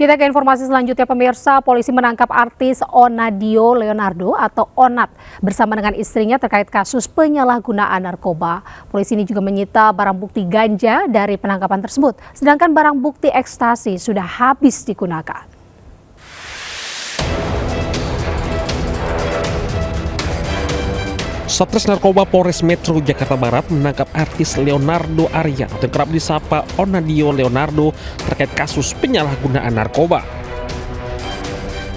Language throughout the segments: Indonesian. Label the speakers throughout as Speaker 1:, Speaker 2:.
Speaker 1: Kita ke informasi selanjutnya pemirsa, polisi menangkap artis Onadio Leonardo atau Onat bersama dengan istrinya terkait kasus penyalahgunaan narkoba. Polisi ini juga menyita barang bukti ganja dari penangkapan tersebut, sedangkan barang bukti ekstasi sudah habis digunakan.
Speaker 2: Satres Narkoba Polres Metro Jakarta Barat menangkap artis Leonardo Arya atau kerap disapa Onadio Leonardo terkait kasus penyalahgunaan narkoba.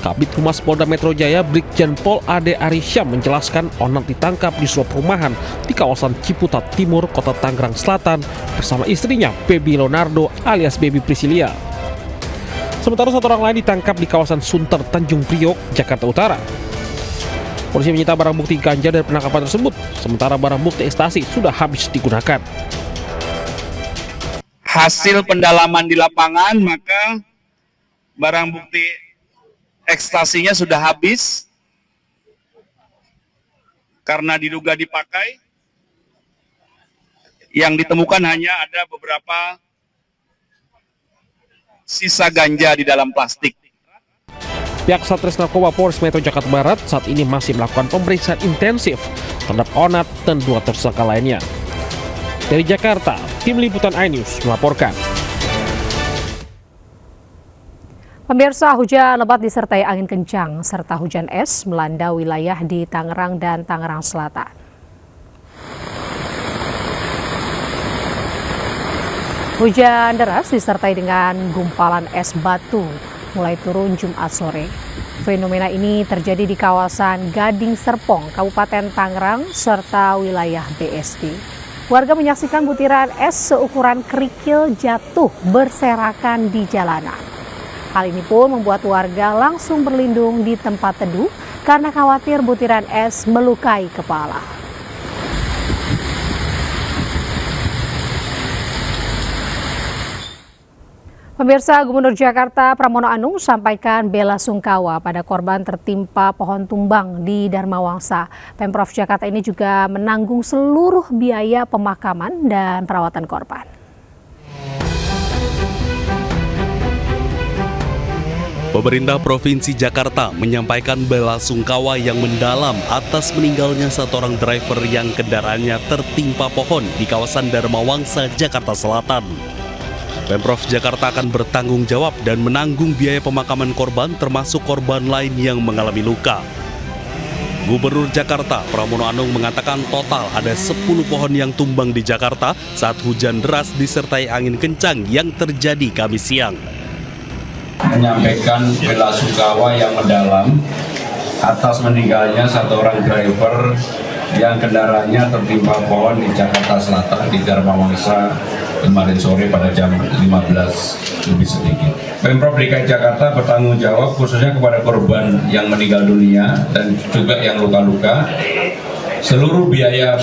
Speaker 2: Kabid Humas Polda Metro Jaya Brigjen Pol Ade Arysyam menjelaskan Onat ditangkap di sebuah perumahan di kawasan Ciputat Timur, Kota Tangerang Selatan bersama istrinya Baby Leonardo alias Baby Priscilia. Sementara satu orang lain ditangkap di kawasan Sunter Tanjung Priok, Jakarta Utara. Polisi menyita barang bukti ganja dari penangkapan tersebut, sementara barang bukti ekstasi sudah habis digunakan.
Speaker 3: Hasil pendalaman di lapangan, maka barang bukti ekstasinya sudah habis karena diduga dipakai. Yang ditemukan hanya ada beberapa sisa ganja di dalam plastik.
Speaker 2: Pihak Satres Narkoba Polres Metro Jakarta Barat saat ini masih melakukan pemeriksaan intensif terhadap Onat dan dua tersangka lainnya. Dari Jakarta, Tim Liputan iNews melaporkan.
Speaker 1: Pemirsa, hujan lebat disertai angin kencang serta hujan es melanda wilayah di Tangerang dan Tangerang Selatan. Hujan deras disertai dengan gumpalan es batu mulai turun Jumat sore. Fenomena ini terjadi di kawasan Gading Serpong, Kabupaten Tangerang, serta wilayah BSD. Warga menyaksikan butiran es seukuran kerikil jatuh berserakan di jalanan. Hal ini pun membuat warga langsung berlindung di tempat teduh karena khawatir butiran es melukai kepala. Pemirsa, Gubernur Jakarta Pramono Anung sampaikan bela sungkawa pada korban tertimpa pohon tumbang di Dharma Wangsa. Pemprov Jakarta ini juga menanggung seluruh biaya pemakaman dan perawatan korban.
Speaker 4: Pemerintah Provinsi Jakarta menyampaikan bela sungkawa yang mendalam atas meninggalnya satu orang driver yang kendaraannya tertimpa pohon di kawasan Dharma Wangsa, Jakarta Selatan. Pemprov Jakarta akan bertanggung jawab dan menanggung biaya pemakaman korban termasuk korban lain yang mengalami luka. Gubernur Jakarta Pramono Anung mengatakan total ada 10 pohon yang tumbang di Jakarta saat hujan deras disertai angin kencang yang terjadi Kamis siang.
Speaker 5: Menyampaikan bela sungkawa yang mendalam atas meninggalnya satu orang driver yang kendaraannya tertimpa pohon di Jakarta Selatan di Dharma Wangsa kemarin sore pada jam 15 lebih sedikit. Pemprov DKI Jakarta bertanggung jawab khususnya kepada korban yang meninggal dunia dan juga yang luka-luka. Seluruh biaya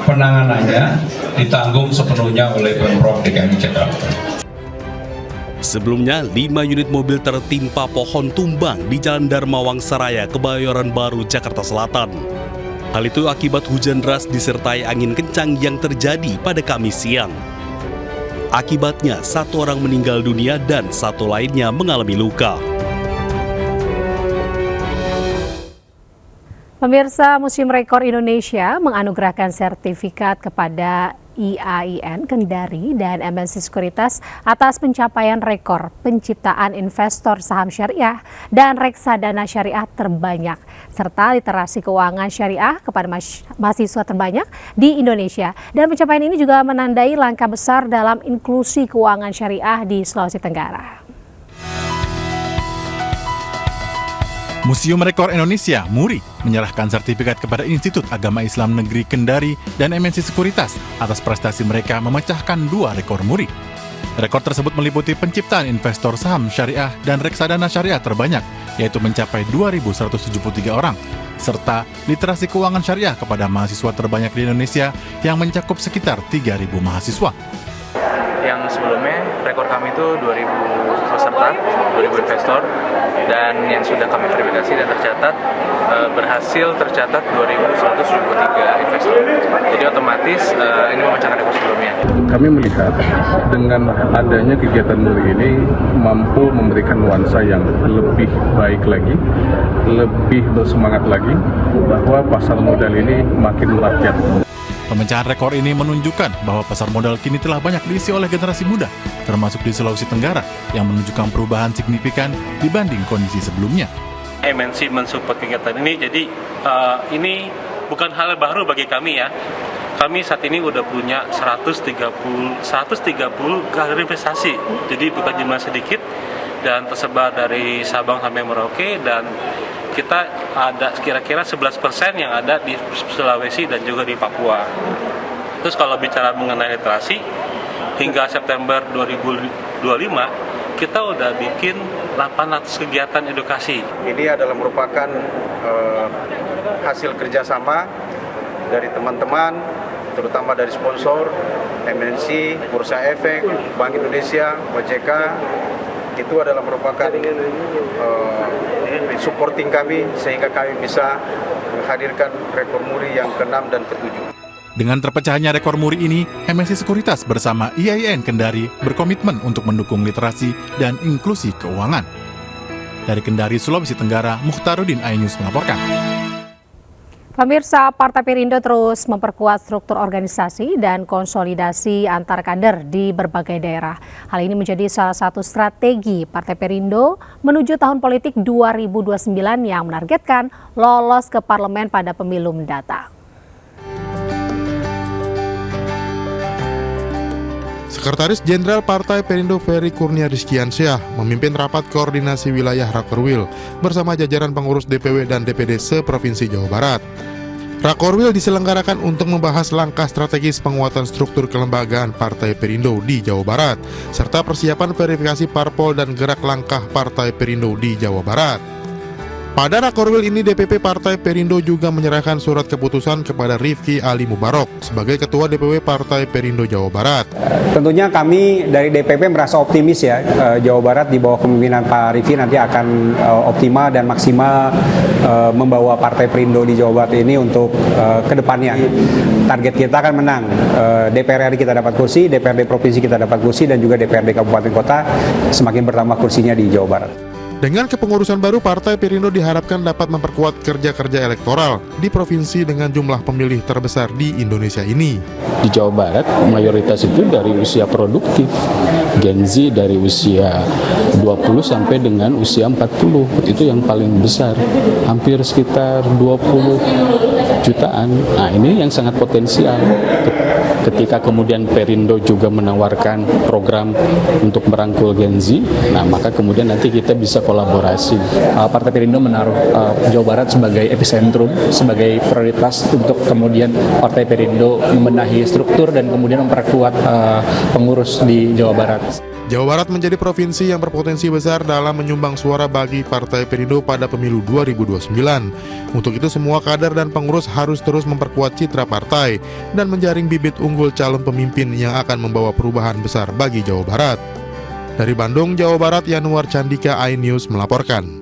Speaker 5: penanganannya ditanggung sepenuhnya oleh Pemprov DKI Jakarta.
Speaker 4: Sebelumnya, 5 unit mobil tertimpa pohon tumbang di Jalan Dharma Wangsa Raya, Kebayoran Baru, Jakarta Selatan. Hal itu akibat hujan deras disertai angin kencang yang terjadi pada Kamis siang. Akibatnya, satu orang meninggal dunia dan satu lainnya mengalami luka.
Speaker 1: Pemirsa, Museum Rekor Indonesia menganugerahkan sertifikat kepada IAIN Kendari dan MNC Sekuritas atas pencapaian rekor penciptaan investor saham syariah dan reksadana syariah terbanyak, serta literasi keuangan syariah kepada mahasiswa terbanyak di Indonesia. Dan pencapaian ini juga menandai langkah besar dalam inklusi keuangan syariah di Sulawesi Tenggara.
Speaker 6: Museum Rekor Indonesia, MURI, menyerahkan sertifikat kepada Institut Agama Islam Negeri Kendari dan MNC Sekuritas atas prestasi mereka memecahkan 2 rekor MURI. Rekor tersebut meliputi penciptaan investor saham syariah dan reksadana syariah terbanyak, yaitu mencapai 2.173 orang, serta literasi keuangan syariah kepada mahasiswa terbanyak di Indonesia yang mencakup sekitar 3.000 mahasiswa.
Speaker 7: Yang sebelumnya rekor kami itu 2.000 peserta, 2.000 investor, dan yang sudah kami verifikasi dan tercatat berhasil tercatat 2.173 investor. Jadi otomatis ini memecahkan rekor sebelumnya.
Speaker 8: Kami melihat dengan adanya kegiatan Muri ini mampu memberikan nuansa yang lebih baik lagi, lebih bersemangat lagi bahwa pasar modal ini makin merakyat.
Speaker 6: Pemecahan rekor ini menunjukkan bahwa pasar modal kini telah banyak diisi oleh generasi muda, termasuk di Sulawesi Tenggara, yang menunjukkan perubahan signifikan dibanding kondisi sebelumnya.
Speaker 9: MNC mensupport kegiatan ini, jadi ini bukan hal baru bagi kami ya. Kami saat ini udah punya 130 galeri investasi, jadi bukan jumlah sedikit dan tersebar dari Sabang sampai Merauke, dan kita ada kira-kira 11% yang ada di Sulawesi dan juga di Papua. Terus kalau bicara mengenai literasi, hingga September 2025 kita udah bikin 800 kegiatan edukasi.
Speaker 10: Ini adalah merupakan hasil kerjasama dari teman-teman, terutama dari sponsor, MNC, Bursa Efek, Bank Indonesia, OJK. Itu adalah merupakan supporting kami sehingga kami bisa menghadirkan rekor Muri yang ke-6 dan ke-7.
Speaker 6: Dengan terpecahnya rekor Muri ini, MNC Sekuritas bersama IAIN Kendari berkomitmen untuk mendukung literasi dan inklusi keuangan. Dari Kendari, Sulawesi Tenggara, Mukhtaruddin, iNews melaporkan.
Speaker 1: Pemirsa, Partai Perindo terus memperkuat struktur organisasi dan konsolidasi antar kader di berbagai daerah. Hal ini menjadi salah satu strategi Partai Perindo menuju tahun politik 2029 yang menargetkan lolos ke parlemen pada pemilu mendatang.
Speaker 11: Sekretaris Jenderal Partai Perindo Ferry Kurnia Rizkiansyah memimpin rapat koordinasi wilayah Rakorwil bersama jajaran pengurus DPW dan DPD se-Provinsi Jawa Barat. Rakorwil diselenggarakan untuk membahas langkah strategis penguatan struktur kelembagaan Partai Perindo di Jawa Barat, serta persiapan verifikasi parpol dan gerak langkah Partai Perindo di Jawa Barat. Pada Rakorwil ini, DPP Partai Perindo juga menyerahkan surat keputusan kepada Rifki Ali Mubarok sebagai Ketua DPW Partai Perindo Jawa Barat.
Speaker 12: Tentunya kami dari DPP merasa optimis ya, Jawa Barat di bawah kepemimpinan Pak Rifki nanti akan optimal dan maksimal membawa Partai Perindo di Jawa Barat ini untuk kedepannya. Target kita akan menang, DPR RI kita dapat kursi, DPRD Provinsi kita dapat kursi, dan juga DPRD Kabupaten Kota semakin bertambah kursinya di Jawa Barat.
Speaker 11: Dengan kepengurusan baru, Partai Perindo diharapkan dapat memperkuat kerja-kerja elektoral di provinsi dengan jumlah pemilih terbesar di Indonesia ini.
Speaker 13: Di Jawa Barat, mayoritas itu dari usia produktif, Gen Z dari usia 20 sampai dengan usia 40, itu yang paling besar, hampir sekitar 20 jutaan. Nah, ini yang sangat potensial. Ketika kemudian Perindo juga menawarkan program untuk merangkul Gen Z, nah maka kemudian nanti kita bisa kolaborasi.
Speaker 14: Partai Perindo menaruh Jawa Barat sebagai epicentrum, sebagai prioritas untuk kemudian Partai Perindo membenahi struktur dan kemudian memperkuat pengurus di Jawa Barat.
Speaker 11: Jawa Barat menjadi provinsi yang berpotensi besar dalam menyumbang suara bagi Partai Perindo pada pemilu 2029. Untuk itu semua kader dan pengurus harus terus memperkuat citra partai dan menjaring bibit unggul calon pemimpin yang akan membawa perubahan besar bagi Jawa Barat. Dari Bandung, Jawa Barat, Yanuar Candika, iNews melaporkan.